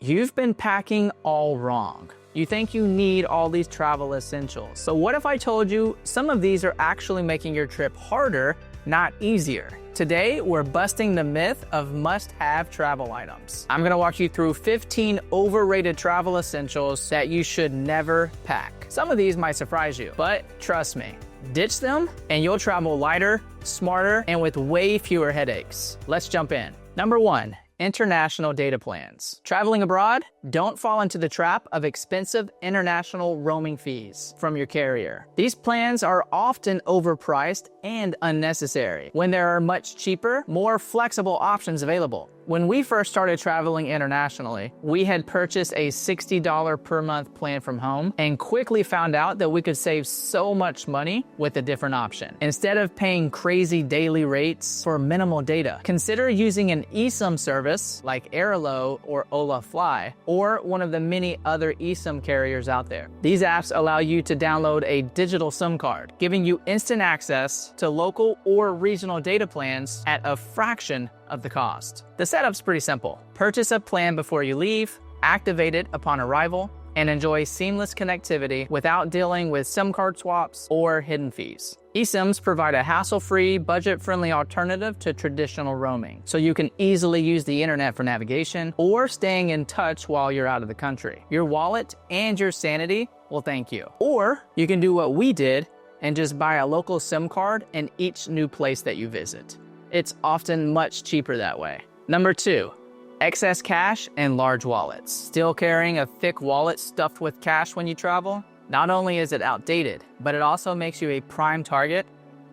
You've been packing all wrong. You think you need all these travel essentials. So what if I told you some of these are actually making your trip harder, not easier? Today, we're busting the myth of must-have travel items. I'm gonna walk you through 15 overrated travel essentials that you should never pack. Some of these might surprise you, but trust me, ditch them and you'll travel lighter, smarter, and with way fewer headaches. Let's jump in. Number 1. International data plans. Traveling abroad? Don't fall into the trap of expensive international roaming fees from your carrier. These plans are often overpriced and unnecessary when there are much cheaper, more flexible options available. When we first started traveling internationally, we had purchased a $60 per month plan from home and quickly found out that we could save so much money with a different option. Instead of paying crazy daily rates for minimal data, consider using an eSIM service like Airalo or Ola Fly, or one of the many other eSIM carriers out there. These apps allow you to download a digital SIM card, giving you instant access to local or regional data plans at a fraction of the cost. The setup's pretty simple. Purchase a plan before you leave, activate it upon arrival, and enjoy seamless connectivity without dealing with SIM card swaps or hidden fees. eSIMs provide a hassle-free, budget-friendly alternative to traditional roaming, so you can easily use the internet for navigation or staying in touch while you're out of the country. Your wallet and your sanity will thank you. Or you can do what we did and just buy a local SIM card in each new place that you visit. It's often much cheaper that way. Number 2, excess cash and large wallets. Still carrying a thick wallet stuffed with cash when you travel? Not only is it outdated, but it also makes you a prime target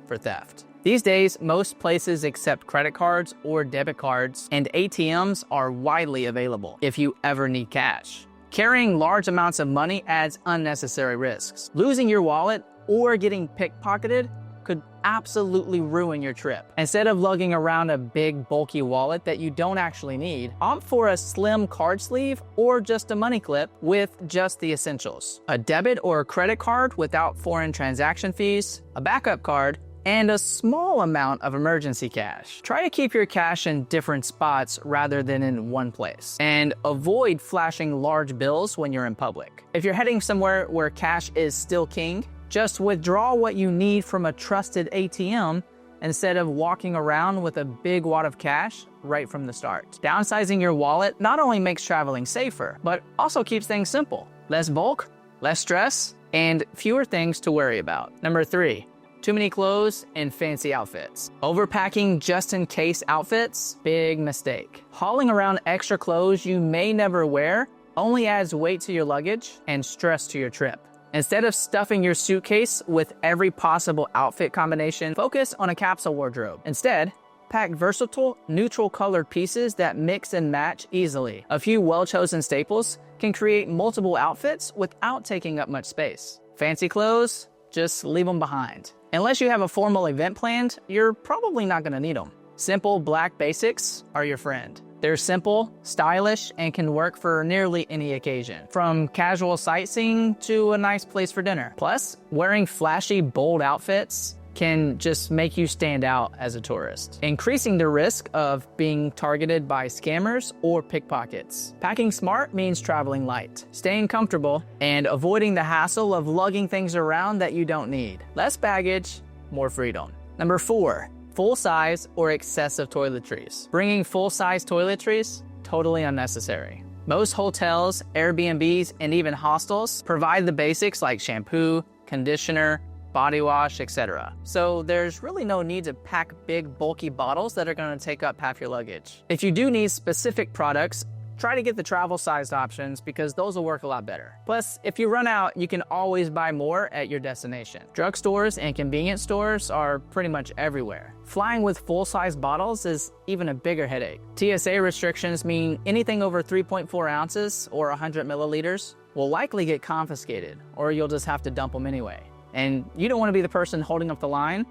for theft. These days, most places accept credit cards or debit cards, and ATMs are widely available if you ever need cash. Carrying large amounts of money adds unnecessary risks. Losing your wallet or getting pickpocketed could absolutely ruin your trip. Instead of lugging around a big, bulky wallet that you don't actually need, opt for a slim card sleeve or just a money clip with just the essentials. A debit or credit card without foreign transaction fees, a backup card, and a small amount of emergency cash. Try to keep your cash in different spots rather than in one place. And avoid flashing large bills when you're in public. If you're heading somewhere where cash is still king, just withdraw what you need from a trusted ATM instead of walking around with a big wad of cash right from the start. Downsizing your wallet not only makes traveling safer, but also keeps things simple. Less bulk, less stress, and fewer things to worry about. Number 3, too many clothes and fancy outfits. Overpacking just-in-case outfits? Big mistake. Hauling around extra clothes you may never wear only adds weight to your luggage and stress to your trip. Instead of stuffing your suitcase with every possible outfit combination, focus on a capsule wardrobe. Instead, pack versatile, neutral-colored pieces that mix and match easily. A few well-chosen staples can create multiple outfits without taking up much space. Fancy clothes? Just leave them behind. Unless you have a formal event planned, you're probably not going to need them. Simple black basics are your friend. They're simple, stylish, and can work for nearly any occasion, from casual sightseeing to a nice place for dinner. Plus, wearing flashy, bold outfits can just make you stand out as a tourist, increasing the risk of being targeted by scammers or pickpockets. Packing smart means traveling light, staying comfortable, and avoiding the hassle of lugging things around that you don't need. Less baggage, more freedom. Number 4, full-size or excessive toiletries. Bringing full-size toiletries? Totally unnecessary. Most hotels, Airbnbs, and even hostels provide the basics like shampoo, conditioner, body wash, etc. So there's really no need to pack big, bulky bottles that are going to take up half your luggage. If you do need specific products, try to get the travel-sized options because those will work a lot better. Plus, if you run out, you can always buy more at your destination. Drugstores and convenience stores are pretty much everywhere. Flying with full-size bottles is even a bigger headache. TSA restrictions mean anything over 3.4 ounces or 100 milliliters will likely get confiscated, or you'll just have to dump them anyway. And you don't want to be the person holding up the line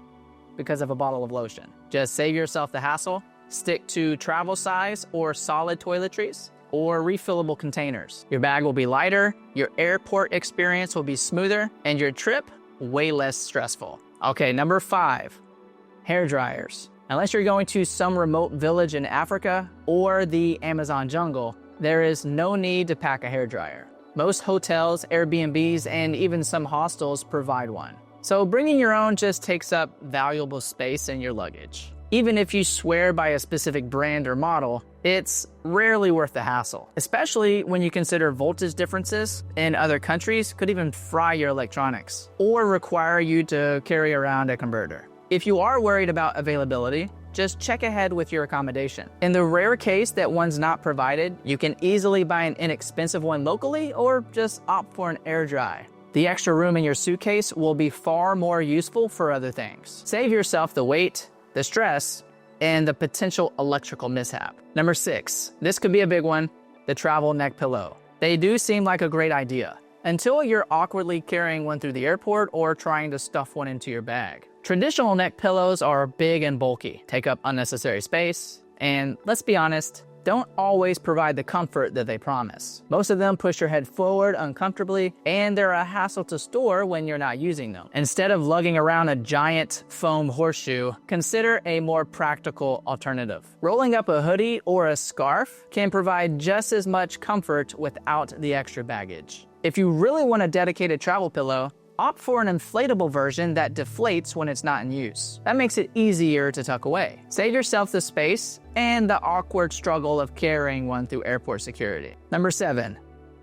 because of a bottle of lotion. Just save yourself the hassle. Stick to travel size or solid toiletries or refillable containers. Your bag will be lighter, your airport experience will be smoother, and your trip way less stressful. Okay, number 5, hair dryers. Unless you're going to some remote village in Africa or the Amazon jungle, there is no need to pack a hairdryer. Most hotels, Airbnbs, and even some hostels provide one. So bringing your own just takes up valuable space in your luggage. Even if you swear by a specific brand or model, it's rarely worth the hassle, especially when you consider voltage differences in other countries could even fry your electronics or require you to carry around a converter. If you are worried about availability, just check ahead with your accommodation. In the rare case that one's not provided, you can easily buy an inexpensive one locally or just opt for an air dry. The extra room in your suitcase will be far more useful for other things. Save yourself the weight, the stress, and the potential electrical mishap. Number 6, this could be a big one, the travel neck pillow. They do seem like a great idea, until you're awkwardly carrying one through the airport or trying to stuff one into your bag. Traditional neck pillows are big and bulky, take up unnecessary space, and let's be honest, don't always provide the comfort that they promise. Most of them push your head forward uncomfortably, and they're a hassle to store when you're not using them. Instead of lugging around a giant foam horseshoe, consider a more practical alternative. Rolling up a hoodie or a scarf can provide just as much comfort without the extra baggage. If you really want a dedicated travel pillow, opt for an inflatable version that deflates when it's not in use. That makes it easier to tuck away. Save yourself the space and the awkward struggle of carrying one through airport security. Number 7,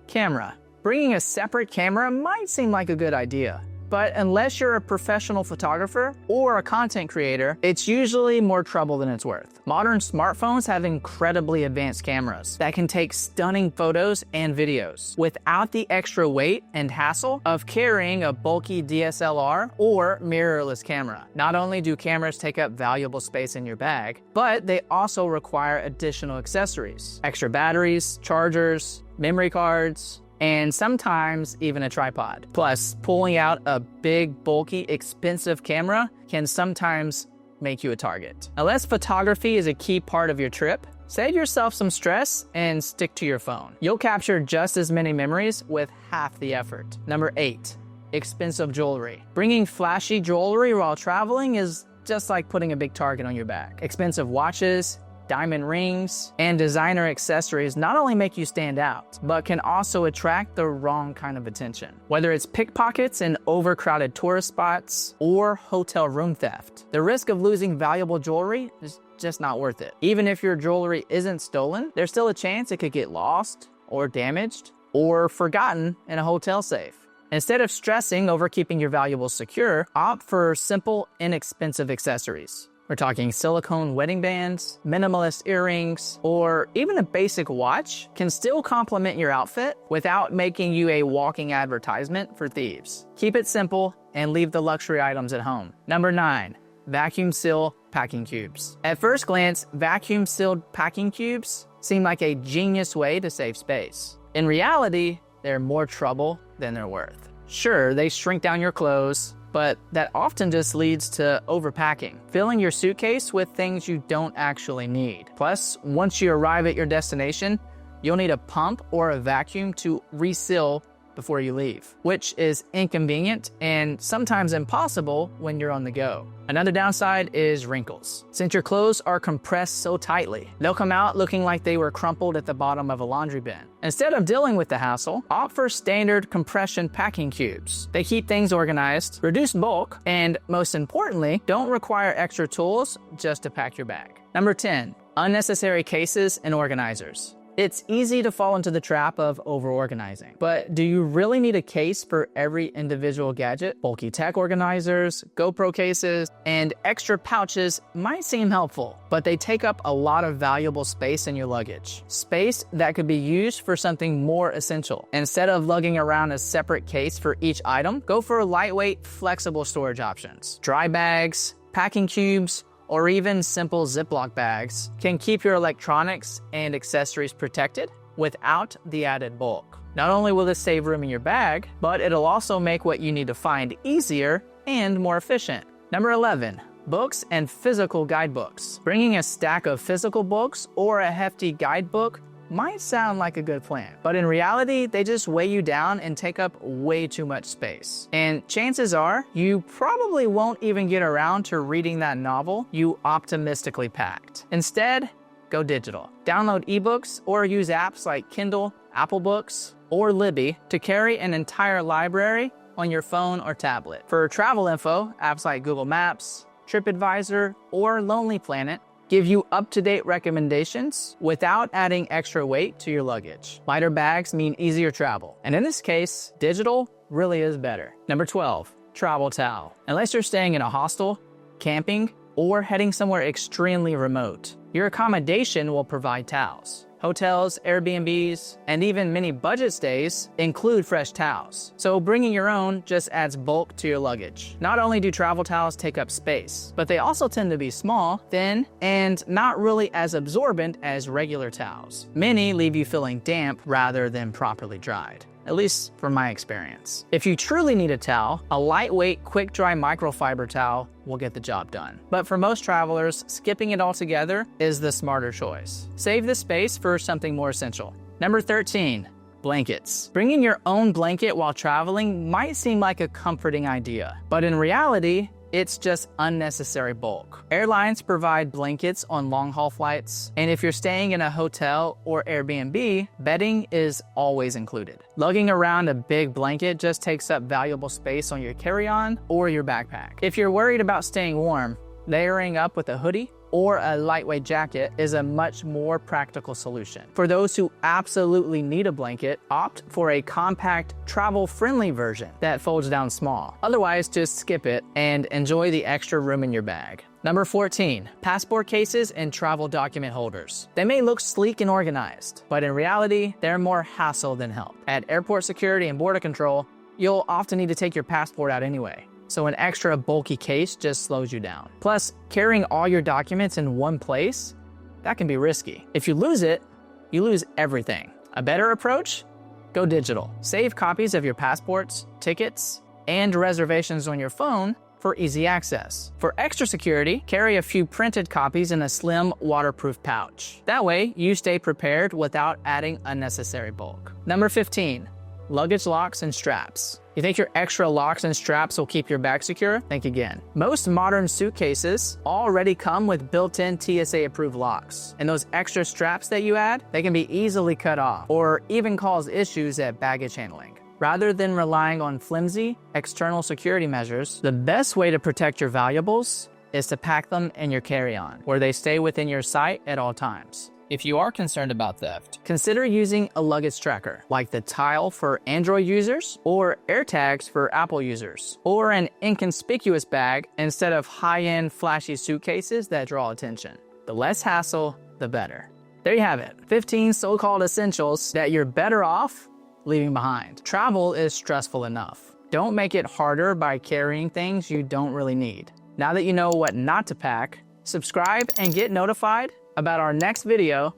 camera. Bringing a separate camera might seem like a good idea, but unless you're a professional photographer or a content creator, it's usually more trouble than it's worth. Modern smartphones have incredibly advanced cameras that can take stunning photos and videos without the extra weight and hassle of carrying a bulky DSLR or mirrorless camera. Not only do cameras take up valuable space in your bag, but they also require additional accessories, extra batteries, chargers, memory cards, and sometimes even a tripod. Plus, pulling out a big, bulky, expensive camera can sometimes make you a target. Unless photography is a key part of your trip, save yourself some stress and stick to your phone. You'll capture just as many memories with half the effort. Number 8, expensive jewelry. Bringing flashy jewelry while traveling is just like putting a big target on your back. Expensive watches, diamond rings, and designer accessories not only make you stand out, but can also attract the wrong kind of attention. Whether it's pickpockets in overcrowded tourist spots or hotel room theft, the risk of losing valuable jewelry is just not worth it. Even if your jewelry isn't stolen, there's still a chance it could get lost or damaged or forgotten in a hotel safe. Instead of stressing over keeping your valuables secure, opt for simple, inexpensive accessories. We're talking silicone wedding bands, minimalist earrings, or even a basic watch can still complement your outfit without making you a walking advertisement for thieves. Keep it simple and leave the luxury items at home. Number 9, vacuum seal packing cubes. At first glance, vacuum sealed packing cubes seem like a genius way to save space. In reality, they're more trouble than they're worth. Sure, they shrink down your clothes, but that often just leads to overpacking, filling your suitcase with things you don't actually need. Plus, once you arrive at your destination, you'll need a pump or a vacuum to reseal before you leave, which is inconvenient and sometimes impossible when you're on the go. Another downside is wrinkles. Since your clothes are compressed so tightly, they'll come out looking like they were crumpled at the bottom of a laundry bin. Instead of dealing with the hassle, opt for standard compression packing cubes. They keep things organized, reduce bulk, and most importantly, don't require extra tools just to pack your bag. Number 10, unnecessary cases and organizers. It's easy to fall into the trap of over-organizing, but do you really need a case for every individual gadget? Bulky tech organizers, GoPro cases, and extra pouches might seem helpful, but they take up a lot of valuable space in your luggage. Space that could be used for something more essential. Instead of lugging around a separate case for each item, go for lightweight, flexible storage options. Dry bags, packing cubes, or even simple Ziploc bags can keep your electronics and accessories protected without the added bulk. Not only will this save room in your bag, but it'll also make what you need to find easier and more efficient. Number 11, books and physical guidebooks. Bringing a stack of physical books or a hefty guidebook might sound like a good plan, but in reality, they just weigh you down and take up way too much space. And chances are, you probably won't even get around to reading that novel you optimistically packed. Instead, go digital. Download ebooks or use apps like Kindle, Apple Books, or Libby to carry an entire library on your phone or tablet. For travel info, apps like Google Maps, TripAdvisor, or Lonely Planet give you up-to-date recommendations without adding extra weight to your luggage. Lighter bags mean easier travel, and in this case, digital really is better. Number 12, travel towel. Unless you're staying in a hostel, camping, or heading somewhere extremely remote, your accommodation will provide towels. Hotels, Airbnbs, and even many budget stays include fresh towels. So bringing your own just adds bulk to your luggage. Not only do travel towels take up space, but they also tend to be small, thin, and not really as absorbent as regular towels. Many leave you feeling damp rather than properly dried, at least from my experience. If you truly need a towel, a lightweight, quick-dry microfiber towel will get the job done. But for most travelers, skipping it altogether is the smarter choice. Save the space for something more essential. Number 13, blankets. Bringing your own blanket while traveling might seem like a comforting idea, but in reality, it's just unnecessary bulk. Airlines provide blankets on long-haul flights, and if you're staying in a hotel or Airbnb, bedding is always included. Lugging around a big blanket just takes up valuable space on your carry-on or your backpack. If you're worried about staying warm, layering up with a hoodie or a lightweight jacket is a much more practical solution. For those who absolutely need a blanket, opt for a compact, travel-friendly version that folds down small. Otherwise, just skip it and enjoy the extra room in your bag. Number 14, passport cases and travel document holders. They may look sleek and organized, but in reality, they're more hassle than help. At airport security and border control, you'll often need to take your passport out anyway, so an extra bulky case just slows you down. Plus, carrying all your documents in one place, that can be risky. If you lose it, you lose everything. A better approach? Go digital. Save copies of your passports, tickets, and reservations on your phone for easy access. For extra security, carry a few printed copies in a slim, waterproof pouch. That way, you stay prepared without adding unnecessary bulk. Number 15, luggage locks and straps. You think your extra locks and straps will keep your bag secure? Think again. Most modern suitcases already come with built-in TSA-approved locks, and those extra straps that you add, they can be easily cut off or even cause issues at baggage handling. Rather than relying on flimsy external security measures, the best way to protect your valuables is to pack them in your carry-on, where they stay within your sight at all times. If you are concerned about theft, consider using a luggage tracker, like the Tile for Android users or AirTags for Apple users, or an inconspicuous bag instead of high-end flashy suitcases that draw attention. The less hassle, the better. There you have it, 15 so-called essentials that you're better off leaving behind. Travel is stressful enough. Don't make it harder by carrying things you don't really need. Now that you know what not to pack, subscribe and get notified about our next video